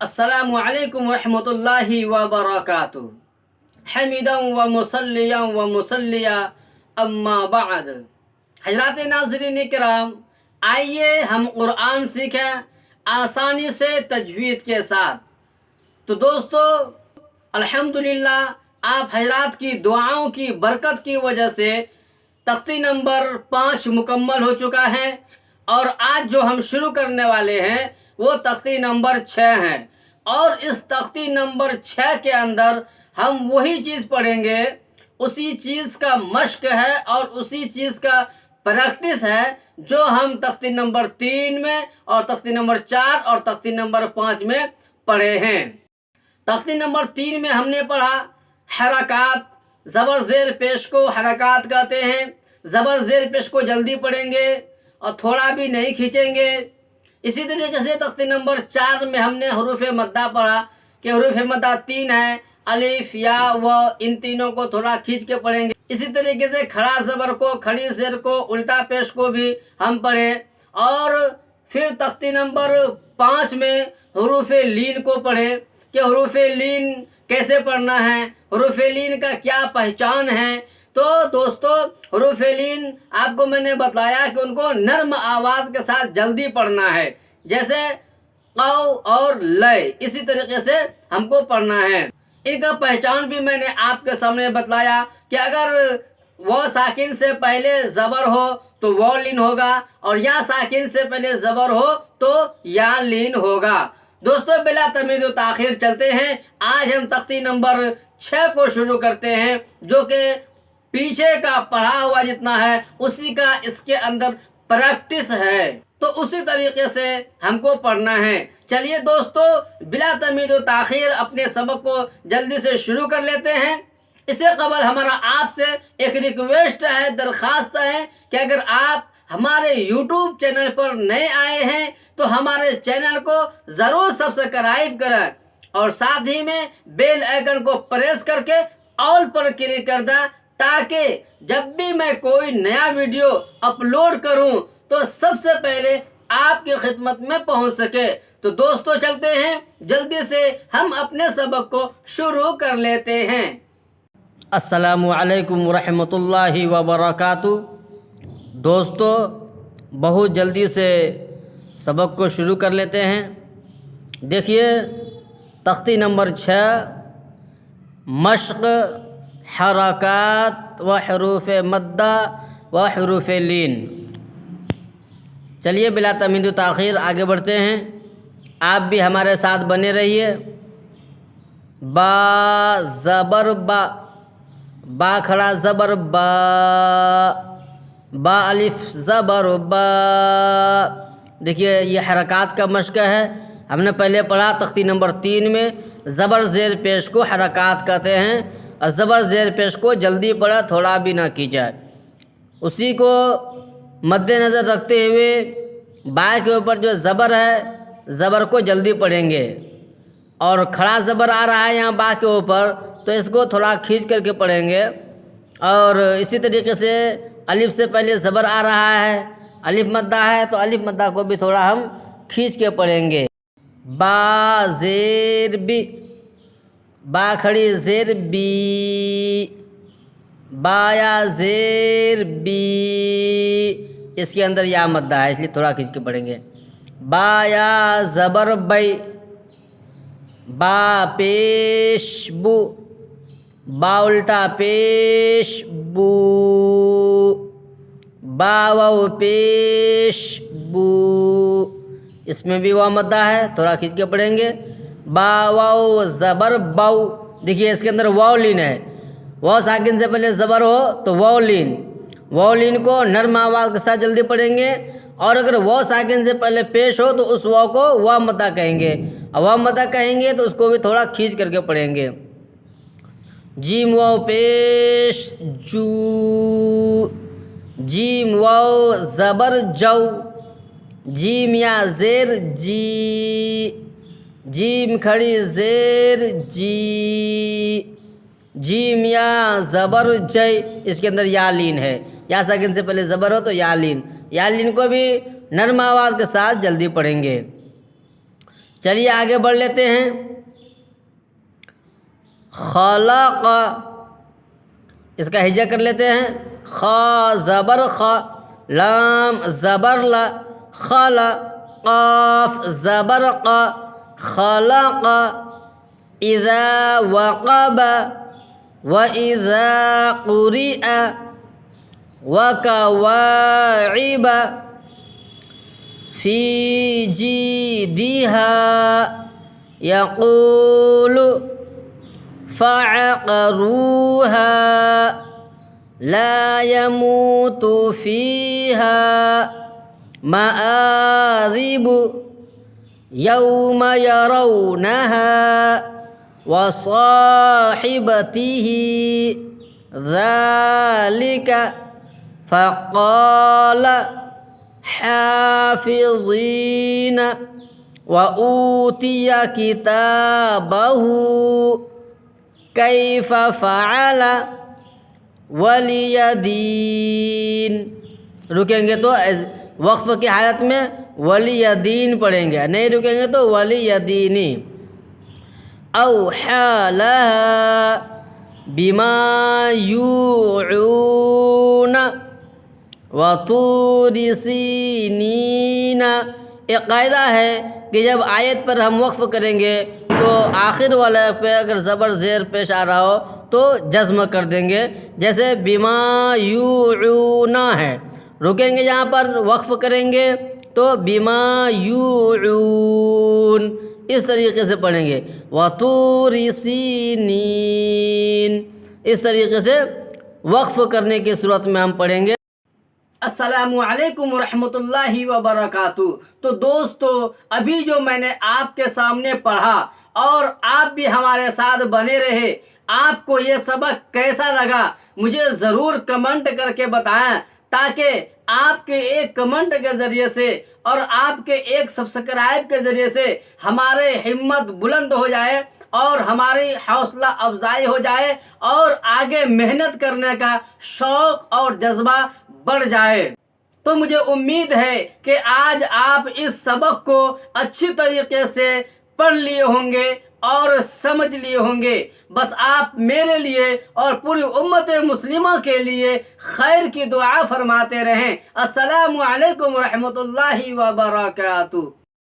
السلام علیکم ورحمۃ اللہ وبرکاتہ حمیدا و مسلیا اما بعد۔ حضرات ناظرین کرام، آئیے ہم قرآن سیکھیں آسانی سے تجوید کے ساتھ۔ تو دوستو، الحمدللہ آپ حضرات کی دعاؤں کی برکت کی وجہ سے تختی نمبر 5 مکمل ہو چکا ہے، اور آج جو ہم شروع کرنے والے ہیں وہ تختی نمبر 6 ہے، اور اس تختی نمبر 6 کے اندر ہم وہی چیز پڑھیں گے، اسی چیز کا مشق ہے اور اسی چیز کا پریکٹس ہے جو ہم تختی نمبر 3 میں اور تختی نمبر 4 اور تختی نمبر 5 میں پڑھے ہیں۔ تختی نمبر 3 میں ہم نے پڑھا حرکات، زبر زیر پیش کو حرکات کہتے ہیں۔ زبر زیر پیش کو جلدی پڑھیں گے اور تھوڑا بھی نہیں کھینچیں گے۔ اسی طریقے سے تختی نمبر 4 میں ہم نے حروف مدہ پڑھا کہ حروف مدہ 3 ہے، الف، یا، و، ان تینوں کو تھوڑا کھینچ کے پڑھیں گے۔ اسی طریقے سے کھڑا زبر کو، کھڑی زیر کو، الٹا پیش کو بھی ہم پڑھیں، اور پھر تختی نمبر 5 میں حروف لین کو پڑھیں کہ حروف لین کیسے پڑھنا ہے، حروف لین کا کیا پہچان ہے۔ تو دوستو، حروف لین آپ کو میں نے بتایا کہ ان کو نرم آواز کے ساتھ جلدی پڑھنا ہے، جیسے قو اور لے، اسی طریقے سے ہم کو پڑھنا ہے۔ ان کا پہچان بھی میں نے آپ کے سامنے بتلایا کہ اگر وہ ساکن سے پہلے زبر ہو تو وہ لین ہوگا، اور یا ساکن سے پہلے زبر ہو تو یا لین ہوگا۔ دوستو، بلا تمید و تاخیر چلتے ہیں، آج ہم تختی نمبر 6 کو شروع کرتے ہیں، جو کہ پیچھے کا پڑھا ہوا جتنا ہے اسی کا اس کے اندر پریکٹس ہے، تو اسی طریقے سے ہم کو پڑھنا ہے۔ چلیے دوستو، بلا تمید و تاخیر اپنے سبق کو جلدی سے شروع کر لیتے ہیں۔ اس سے قبل ہمارا آپ سے ایک ریکویسٹ ہے، درخواست ہے کہ اگر آپ ہمارے یوٹیوب چینل پر نئے آئے ہیں تو ہمارے چینل کو ضرور سبسکرائب کریں، اور ساتھ ہی میں بیل آئیکن کو پریس کر کے آل پر کلک کر دیں، تاکہ جب بھی میں کوئی نیا ویڈیو اپلوڈ کروں تو سب سے پہلے آپ کی خدمت میں پہنچ سکے۔ تو دوستو، چلتے ہیں، جلدی سے ہم اپنے سبق کو شروع کر لیتے ہیں۔ السلام علیکم ورحمۃ اللہ وبرکاتہ۔ دوستو، بہت جلدی سے سبق کو شروع کر لیتے ہیں۔ دیکھیے، تختی نمبر 6، مشق حرکات و حروف مدہ و حروف لین۔ چلیے بلا تمید و تاخیر آگے بڑھتے ہیں، آپ بھی ہمارے ساتھ بنے رہیے۔ با زبر با، با کھڑا زبر با، با الف زبر با۔ دیکھیے، یہ حرکات کا مشق ہے۔ ہم نے پہلے پڑھا تختی نمبر 3 میں زبر زیر پیش کو حرکات کہتے ہیں، اور زبر زیر پیش کو جلدی پڑھا، تھوڑا بھی نہ کی جائے۔ اسی کو مد نظر رکھتے ہوئے با کے اوپر جو زبر ہے، زبر کو جلدی پڑھیں گے، اور کھڑا زبر آ رہا ہے یہاں با کے اوپر تو اس کو تھوڑا کھینچ کر کے پڑھیں گے، اور اسی طریقے سے الف سے پہلے زبر آ رہا ہے، الف مدہ ہے تو الف مدہ کو بھی تھوڑا ہم کھینچ کے پڑھیں گے۔ با زیر بی، با کھڑی زیر بی، بایا زیر بی، اس کے اندر یا مدہ ہے اس لیے تھوڑا کھینچ کے پڑھیں گے۔ بایا زبر بی، با پیش بو، با الٹا پیش بو، با واو پیش بو، اس میں بھی واو مدہ ہے، تھوڑا کھینچ کے پڑھیں گے۔ با واو زبر باؤ، دیکھیے اس کے اندر واو لین ہے، واو ساکن سے پہلے زبر ہو تو واو لین، واو لین کو نرم آواز کے ساتھ جلدی پڑھیں گے، اور اگر واو ساکن سے پہلے پیش ہو تو اس واو کو واو مدہ کہیں گے، اور واو مدہ کہیں گے تو اس کو بھی تھوڑا کھینچ کر کے پڑھیں گے۔ جیم واو پیش جو، جیم واو زبر جو، جیم یا زیر جی، جیم کھڑی زیر جی، جیم یا زبر جے، اس کے اندر یا لین ہے، یا ساکن سے پہلے زبر ہو تو یا لین کو بھی نرم آواز کے ساتھ جلدی پڑھیں گے۔ چلیے آگے بڑھ لیتے ہیں. خلق، اس کا ہجا کر لیتے ہیں. خا زبر خا، لام زبر لا، خلا، قاف زبر قا، خلق. اذا وقب واذا قرئ وكواعب في جيدها يقول فعقروها لا يموت فيها مآرب يوم يرونها وصاحبته ذلك فقال حافظين وأوتي كتابه كيف فعل ولیدین. رکیں گے تو وقف کی حالت میں ولیدین پڑھیں گے، نہیں رکیں گے تو ولیدینی. اوحی لها بما یوعون وطور سینین. ایک قاعدہ ہے کہ جب آیت پر ہم وقف کریں گے تو آخر والے پہ اگر زبر زیر پیش آ رہا ہو تو جزم کر دیں گے، جیسے بما یوعون ہے، رکیں گے یہاں پر وقف کریں گے تو بما یوعون اس طریقے سے پڑھیں گے. وطور سینین اس طریقے سے وقف کرنے کی صورت میں ہم پڑھیں گے. السلام علیکم ورحمۃ اللہ وبرکاتہ. تو دوستو، ابھی جو میں نے آپ کے سامنے پڑھا اور آپ بھی ہمارے ساتھ بنے رہے، آپ کو یہ سبق کیسا لگا مجھے ضرور کمنٹ کر کے بتائیں، تاکہ آپ کے ایک کمنٹ کے ذریعے سے اور آپ کے ایک سبسکرائب کے ذریعے سے ہمارے ہمت بلند ہو جائے اور ہماری حوصلہ افزائی ہو جائے اور آگے محنت کرنے کا شوق اور جذبہ بڑھ جائے. تو مجھے امید ہے کہ آج آپ اس سبق کو اچھی طریقے سے پڑھ لیے ہوں گے اور سمجھ لیے ہوں گے. بس آپ میرے لیے اور پوری امت مسلمہ کے لیے خیر کی دعا فرماتے رہیں. السلام علیکم ورحمۃ اللہ وبرکاتہ.